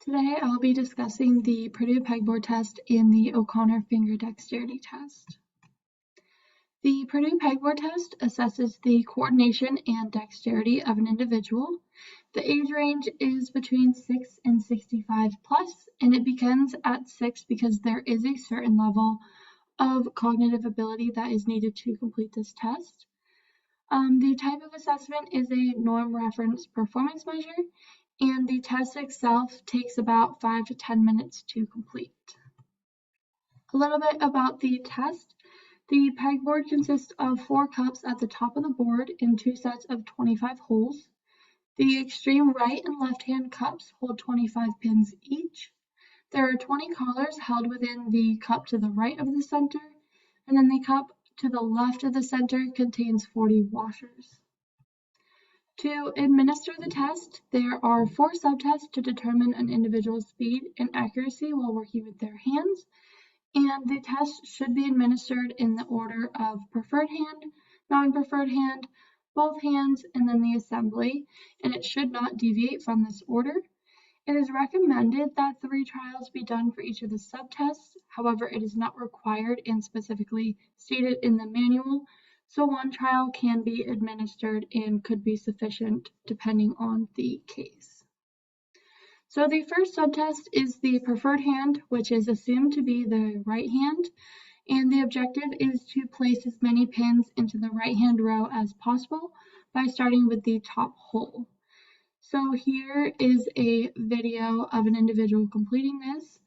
Today I'll be discussing the Purdue Pegboard test and the O'Connor finger dexterity test. The Purdue Pegboard test assesses the coordination and dexterity of an individual. The age range is between 6 and 65 plus, and it begins at 6 because there is a certain level of cognitive ability that is needed to complete this test. The type of assessment is a norm reference performance measure, and the test itself takes about 5 to 10 minutes to complete. A little bit about the test. The pegboard consists of 4 cups at the top of the board in 2 sets of 25 holes. The extreme right and left-hand cups hold 25 pins each. There are 20 collars held within the cup to the right of the center, and then the cup to the left of the center contains 40 washers. To administer the test, there are 4 subtests to determine an individual's speed and accuracy while working with their hands, and the test should be administered in the order of preferred hand, non-preferred hand, both hands, and then the assembly, and it should not deviate from this order. It is recommended that 3 trials be done for each of the subtests. However, it is not required and specifically stated in the manual, so 1 trial can be administered and could be sufficient depending on the case. So the first subtest is the preferred hand, which is assumed to be the right hand, and the objective is to place as many pins into the right hand row as possible by starting with the top hole. So here is a video of an individual completing this,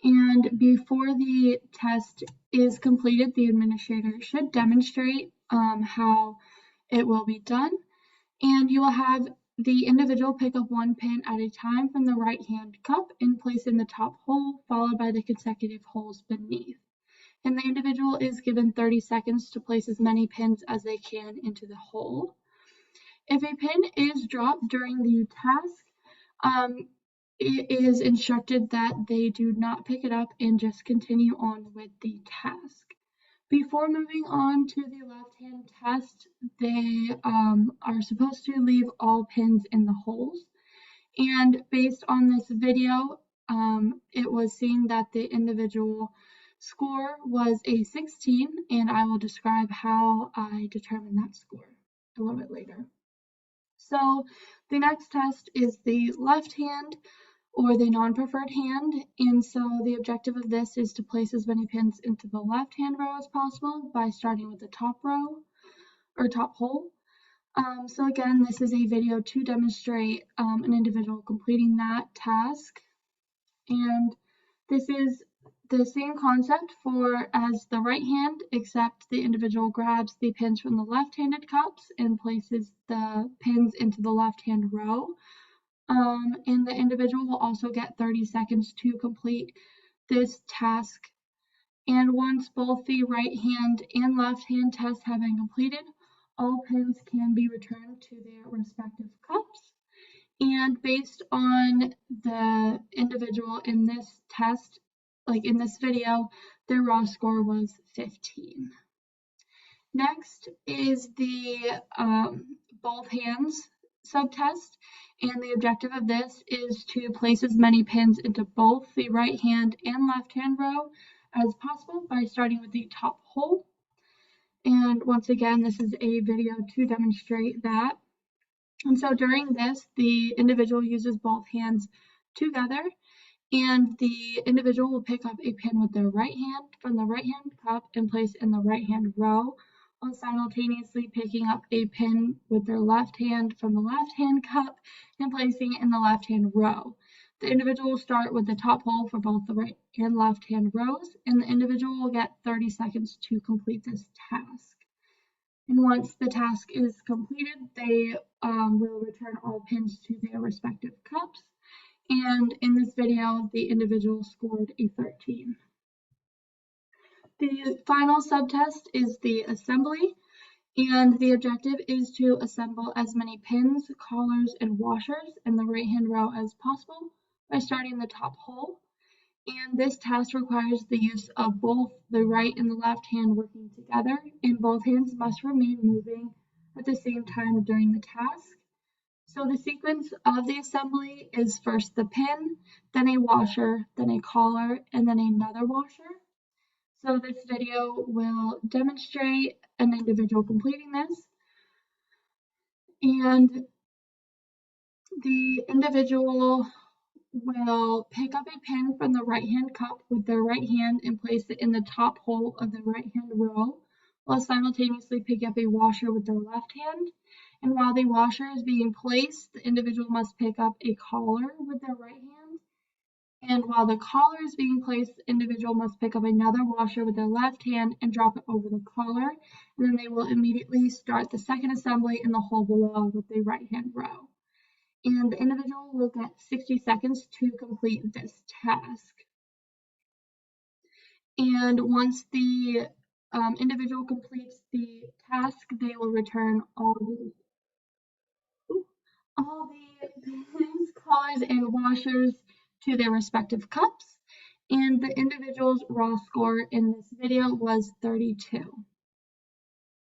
and before the test is completed, the administrator should demonstrate how it will be done, and you will have the individual pick up 1 pin at a time from the right hand cup and place in the top hole, followed by the consecutive holes beneath. And the individual is given 30 seconds to place as many pins as they can into the hole. If a pin is dropped during the task, it is instructed that they do not pick it up and just continue on with the task. Before moving on to the left-hand test, they are supposed to leave all pins in the holes. And based on this video, it was seen that the individual score was a 16, and I will describe how I determined that score a little bit later. So the next test is the left hand or the non-preferred hand, and so the objective of this is to place as many pins into the left hand row as possible by starting with the top row or top hole. So again, this is a video to demonstrate an individual completing that task, and this is the same concept for as the right hand, except the individual grabs the pins from the left-handed cups and places the pins into the left-hand row. And the individual will also get 30 seconds to complete this task. And once both the right hand and left hand tests have been completed, all pins can be returned to their respective cups. And based on the individual in this test, like in this video, their raw score was 15. Next is the both hands subtest, and the objective of this is to place as many pins into both the right hand and left hand row as possible by starting with the top hole. And once again, this is a video to demonstrate that. And so during this, the individual uses both hands together, and the individual will pick up a pin with their right hand from the right hand cup and place in the right hand row, while simultaneously picking up a pin with their left hand from the left hand cup and placing it in the left hand row. The individual will start with the top hole for both the right and left hand rows, and the individual will get 30 seconds to complete this task. And once the task is completed, they will return all pins to their respective cups. And in this video, the individual scored a 13. The final subtest is the assembly, and the objective is to assemble as many pins, collars, and washers in the right hand row as possible by starting the top hole. And this task requires the use of both the right and the left hand working together, and both hands must remain moving at the same time during the task. So the sequence of the assembly is first the pin, then a washer, then a collar, and then another washer. So this video will demonstrate an individual completing this, and the individual will pick up a pin from the right-hand cup with their right hand and place it in the top hole of the right-hand row, while simultaneously picking up a washer with their left hand. And while the washer is being placed, the individual must pick up a collar with their right hand. And while the collar is being placed, the individual must pick up another washer with their left hand and drop it over the collar. And then they will immediately start the second assembly in the hole below with the right-hand row. And the individual will get 60 seconds to complete this task. And once the individual completes the task, they will return all the pins, collars, and washers to their respective cups. And the individual's raw score in this video was 32.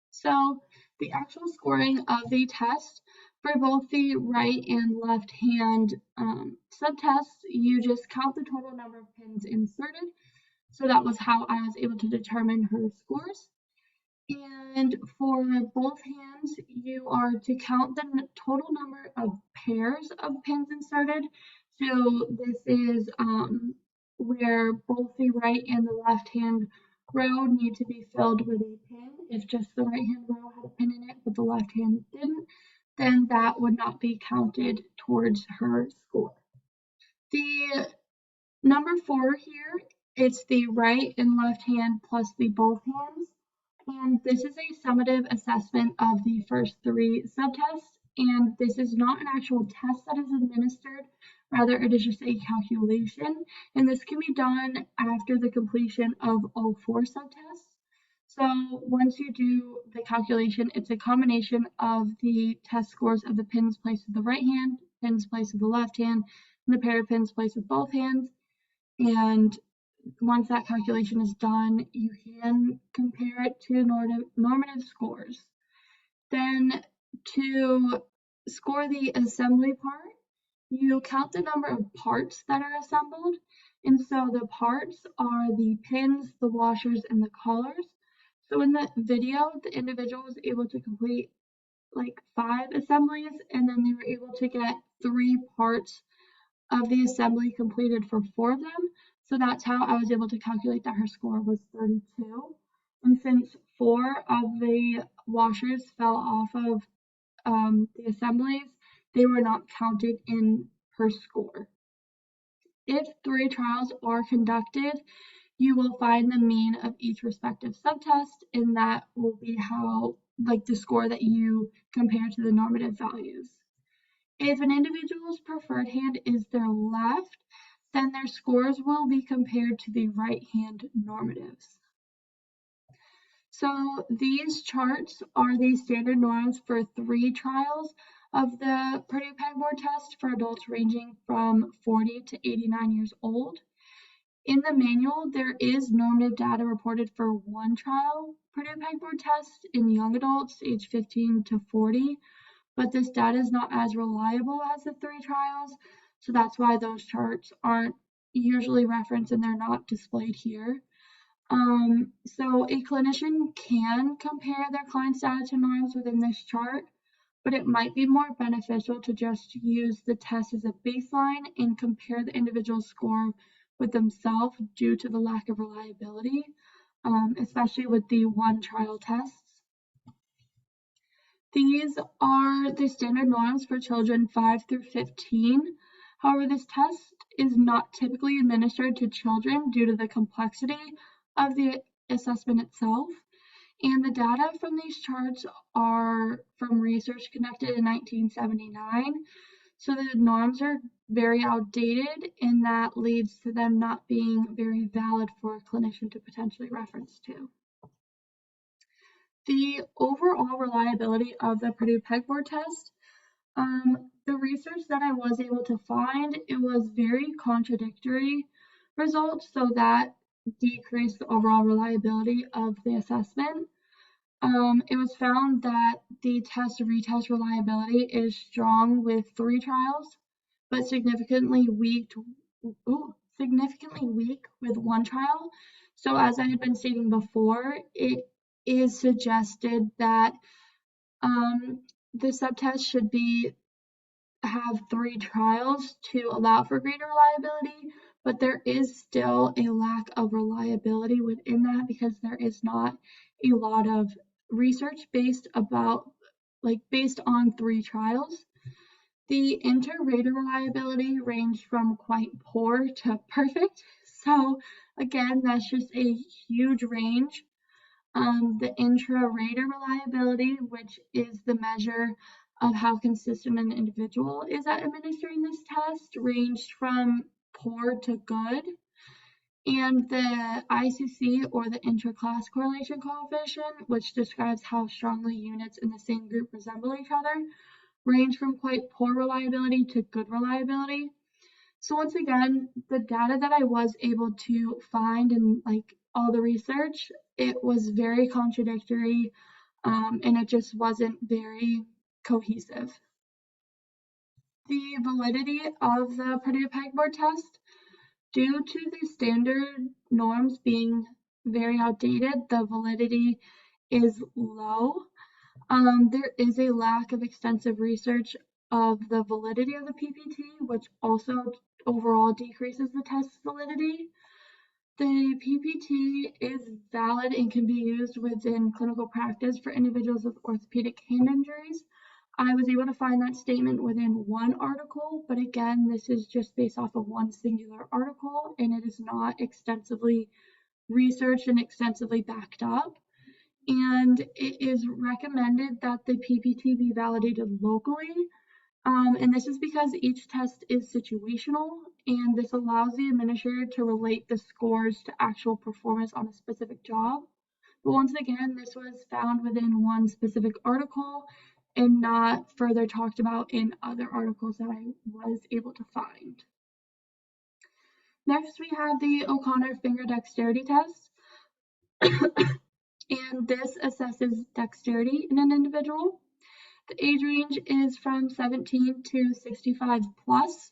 So the actual scoring of the test for both the right and left hand subtests, you just count the total number of pins inserted. So that was how I was able to determine her scores. And for both hands, you are to count the total number of pairs of pins inserted. So this is where both the right and the left hand row need to be filled with a pin. If just the right hand row had a pin in it, but the left hand didn't, then that would not be counted towards her score. The number 4 here, it's the right and left hand plus the both hands. And this is a summative assessment of the first 3 subtests, and this is not an actual test that is administered, rather it is just a calculation, and this can be done after the completion of all 4 subtests. So once you do the calculation, it's a combination of the test scores of the pins placed with the right hand, pins placed with the left hand, and the pair of pins placed with both hands, and once that calculation is done, you can compare it to normative scores. Then to score the assembly part, you count the number of parts that are assembled. And so the parts are the pins, the washers, and the collars. So in the video, the individual was able to complete like 5 assemblies, and then they were able to get 3 parts of the assembly completed for 4 of them. So that's how I was able to calculate that her score was 32. And since 4 of the washers fell off of the assemblies, they were not counted in her score. If 3 trials are conducted, you will find the mean of each respective subtest, and that will be how, like, the score that you compare to the normative values. If an individual's preferred hand is their left, then their scores will be compared to the right hand normatives. So these charts are the standard norms for 3 trials of the Purdue Pegboard test for adults ranging from 40 to 89 years old. In the manual, there is normative data reported for 1 trial Purdue Pegboard test in young adults aged 15 to 40, but this data is not as reliable as the 3 trials, so that's why those charts aren't usually referenced and they're not displayed here. So a clinician can compare their client's data to norms within this chart, but it might be more beneficial to just use the test as a baseline and compare the individual's score with themselves due to the lack of reliability, especially with the 1 trial tests. These are the standard norms for children 5 through 15. However, this test is not typically administered to children due to the complexity of the assessment itself. And the data from these charts are from research conducted in 1979. So the norms are very outdated, and that leads to them not being very valid for a clinician to potentially reference to. The overall reliability of the Purdue Pegboard test, the research that I was able to find, it was very contradictory results, so that decreased the overall reliability of the assessment. It was found that the test-retest reliability is strong with 3 trials, but significantly weak with 1 trial. So as I had been stating before, it is suggested that the subtest should have 3 trials to allow for greater reliability, but there is still a lack of reliability within that because there is not a lot of research based on 3 trials. The inter-rater reliability ranged from quite poor to perfect. So again, that's just a huge range. The intra-rater reliability, which is the measure of how consistent an individual is at administering this test, ranged from poor to good. And the ICC, or the inter-class correlation coefficient, which describes how strongly units in the same group resemble each other, range from quite poor reliability to good reliability. So once again, the data that I was able to find in all the research, it was very contradictory, and it just wasn't very cohesive. The validity of the Purdue Pegboard test, due to the standard norms being very outdated, the validity is low. There is a lack of extensive research of the validity of the PPT, which also overall decreases the test's validity. The PPT is valid and can be used within clinical practice for individuals with orthopedic hand injuries. I was able to find that statement within one article, but again, this is just based off of one singular article, and it is not extensively researched and extensively backed up. And it is recommended that the PPT be validated locally. And this is because each test is situational, and this allows the administrator to relate the scores to actual performance on a specific job. But once again, this was found within one specific article and not further talked about in other articles that I was able to find. Next, we have the O'Connor finger dexterity test. And this assesses dexterity in an individual. The age range is from 17 to 65 plus.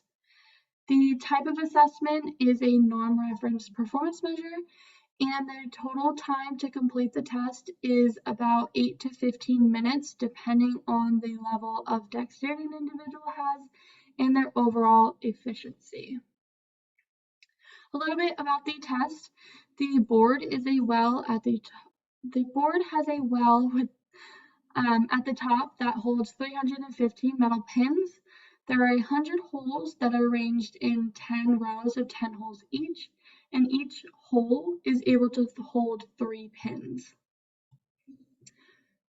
The type of assessment is a norm reference performance measure, and the total time to complete the test is about 8 to 15 minutes, depending on the level of dexterity an individual has and their overall efficiency. A little bit about the test. The board is a well at the board has a well with at the top that holds 315 metal pins. There are 100 holes that are arranged in 10 rows of 10 holes each, and each hole is able to hold 3 pins.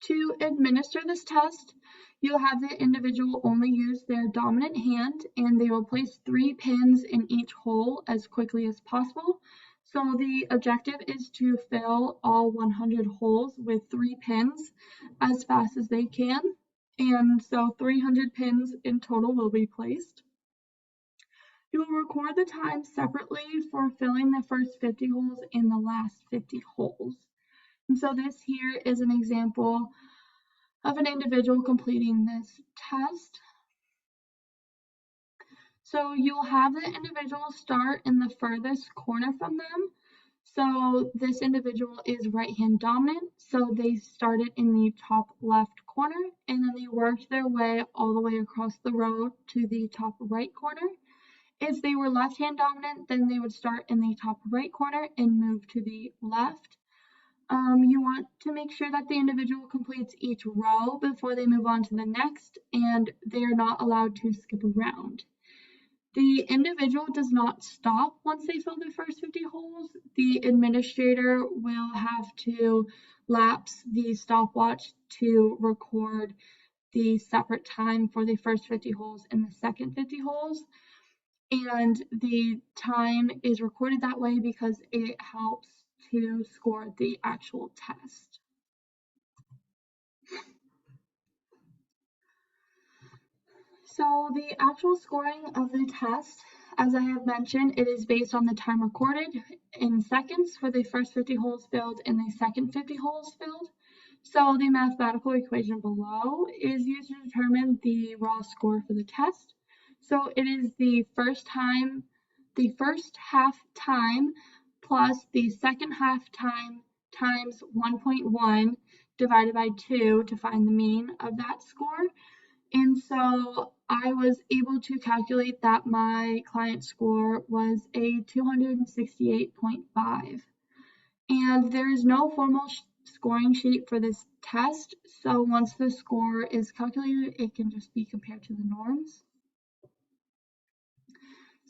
To administer this test, you'll have the individual only use their dominant hand, and they will place 3 pins in each hole as quickly as possible. So the objective is to fill all 100 holes with 3 pins as fast as they can. And so 300 pins in total will be placed. You will record the time separately for filling the first 50 holes and the last 50 holes. And so this here is an example of an individual completing this test. So you'll have the individual start in the furthest corner from them. So this individual is right hand dominant, so they started in the top left corner, and then they worked their way all the way across the row to the top right corner. If they were left hand dominant, then they would start in the top right corner and move to the left. You want to make sure that the individual completes each row before they move on to the next, and they are not allowed to skip around. The individual does not stop once they fill the first 50 holes. The administrator will have to lapse the stopwatch to record the separate time for the first 50 holes and the second 50 holes. And the time is recorded that way because it helps to score the actual test. So the actual scoring of the test, as I have mentioned, it is based on the time recorded in seconds for the first 50 holes filled and the second 50 holes filled. So the mathematical equation below is used to determine the raw score for the test. So it is the first half time plus the second half time times 1.1 divided by 2 to find the mean of that score. And so I was able to calculate that my client score was a 268.5. And there is no formal scoring sheet for this test, so once the score is calculated, it can just be compared to the norms.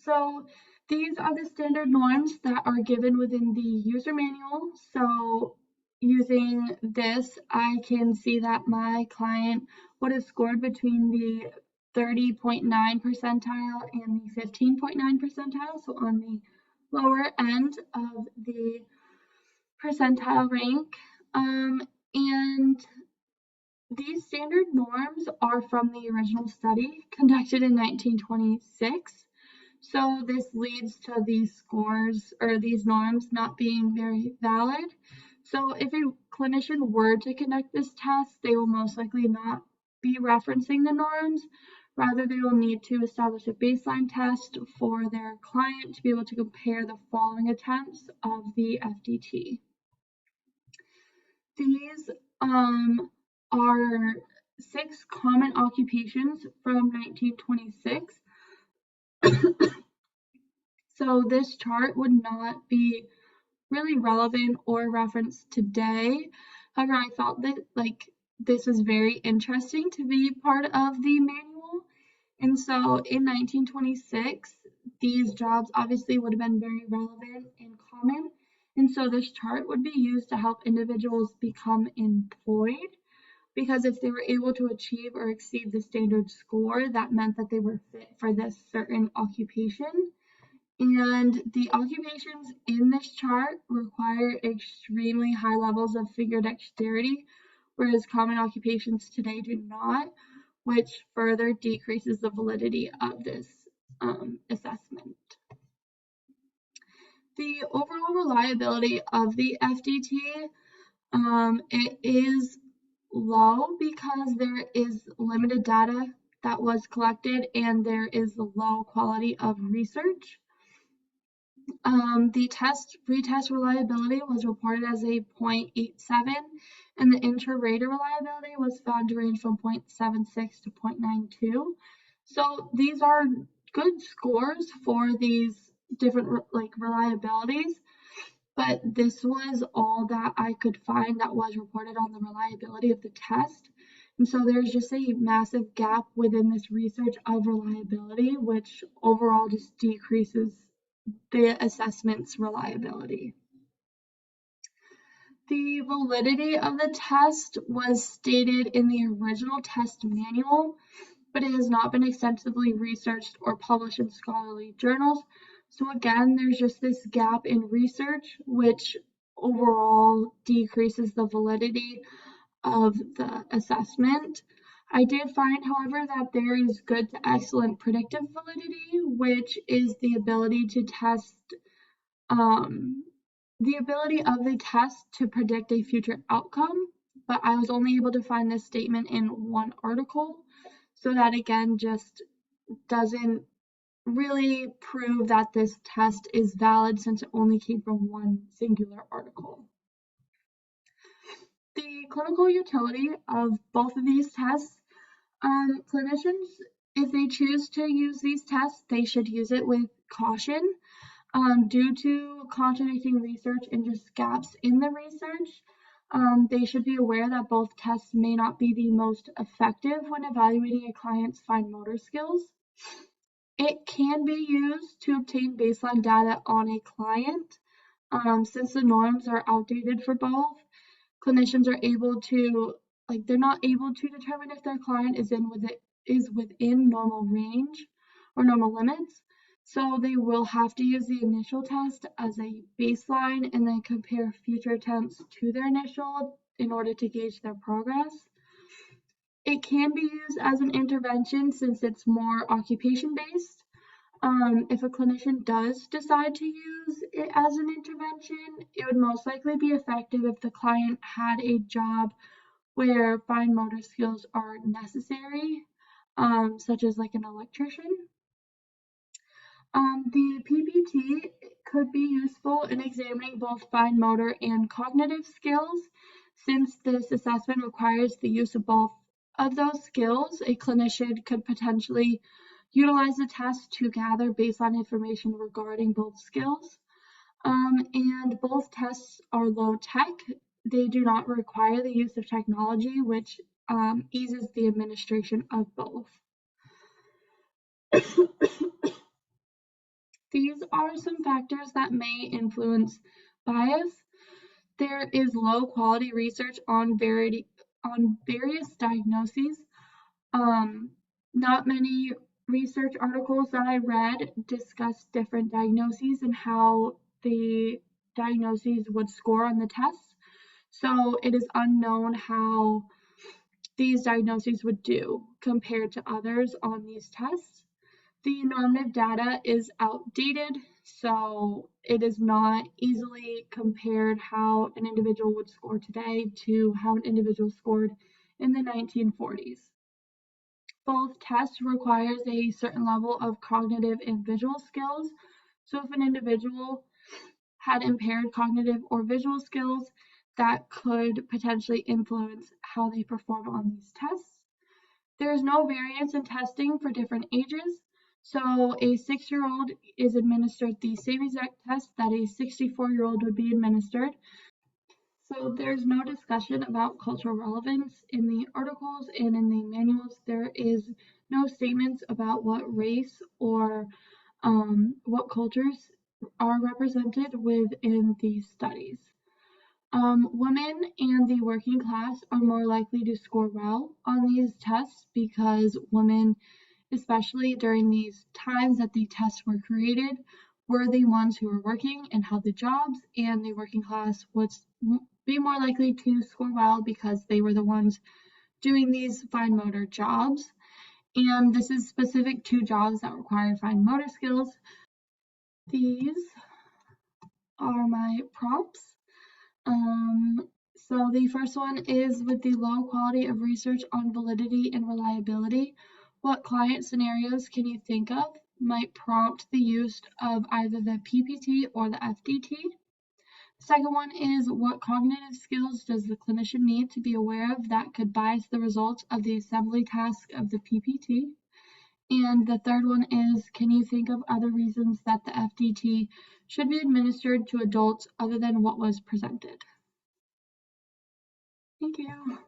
So these are the standard norms that are given within the user manual. So using this, I can see that my client would have scored between the 30.9 percentile and the 15.9 percentile, so on the lower end of the percentile rank. And these standard norms are from the original study conducted in 1926. So this leads to these scores or these norms not being very valid. So if a clinician were to conduct this test, they will most likely not be referencing the norms. Rather, they will need to establish a baseline test for their client to be able to compare the following attempts of the FDT. These are 6 common occupations from 1926. So this chart would not be really relevant or referenced today. However, I thought that this was very interesting to be part of the manual. And so in 1926, these jobs obviously would have been very relevant and common. And so this chart would be used to help individuals become employed, because if they were able to achieve or exceed the standard score, that meant that they were fit for this certain occupation. And the occupations in this chart require extremely high levels of finger dexterity, whereas common occupations today do not, which further decreases the validity of this assessment. The overall reliability of the FDT, it is low because there is limited data that was collected and there is low quality of research. The retest reliability was reported as a 0.87, and the inter-rater reliability was found to range from 0.76 to 0.92. So these are good scores for these different reliabilities, but this was all that I could find that was reported on the reliability of the test. And so there's just a massive gap within this research of reliability, which overall just decreases the assessment's reliability. The validity of the test was stated in the original test manual, but it has not been extensively researched or published in scholarly journals. So again, there's just this gap in research, which overall decreases the validity of the assessment. I did find, however, that there is good to excellent predictive validity, which is the ability to test the ability of the test to predict a future outcome, but I was only able to find this statement in one article, so that again just doesn't really prove that this test is valid since it only came from one singular article. The clinical utility of both of these tests, clinicians, if they choose to use these tests, they should use it with caution. Due to contradicting research and just gaps in the research, they should be aware that both tests may not be the most effective when evaluating a client's fine motor skills. It can be used to obtain baseline data on a client. Since the norms are outdated for both, clinicians are able to, they're not able to determine if their client is within normal range or normal limits. So they will have to use the initial test as a baseline and then compare future attempts to their initial in order to gauge their progress. It can be used as an intervention since it's more occupation-based. If a clinician does decide to use it as an intervention, it would most likely be effective if the client had a job where fine motor skills are necessary, such as like an electrician. The PPT could be useful in examining both fine motor and cognitive skills. Since this assessment requires the use of both of those skills, a clinician could potentially utilize the test to gather baseline information regarding both skills. And both tests are low tech. They do not require the use of technology, which eases the administration of both. These are some factors that may influence bias. There is low quality research on various diagnoses. Not many research articles that I read discuss different diagnoses and how the diagnoses would score on the tests. So it is unknown how these diagnoses would do compared to others on these tests. The normative data is outdated, so it is not easily compared how an individual would score today to how an individual scored in the 1940s. Both tests requires a certain level of cognitive and visual skills. So if an individual had impaired cognitive or visual skills, that could potentially influence how they perform on these tests. There is no variance in testing for different ages. So a 6-year-old is administered the same exact test that a 64-year-old would be administered. So there's no discussion about cultural relevance in the articles and in the manuals. There is no statements about what race or what cultures are represented within these studies. Women and the working class are more likely to score well on these tests because women, especially during these times that the tests were created, were the ones who were working and held the jobs, and the working class would be more likely to score well because they were the ones doing these fine motor jobs. And this is specific to jobs that require fine motor skills. These are my prompts. So the first one is, with the low quality of research on validity and reliability, what client scenarios can you think of might prompt the use of either the PPT or the FDT? Second one is, what cognitive skills does the clinician need to be aware of that could bias the results of the assembly task of the PPT? And the third one is, can you think of other reasons that the FDT should be administered to adults other than what was presented? Thank you.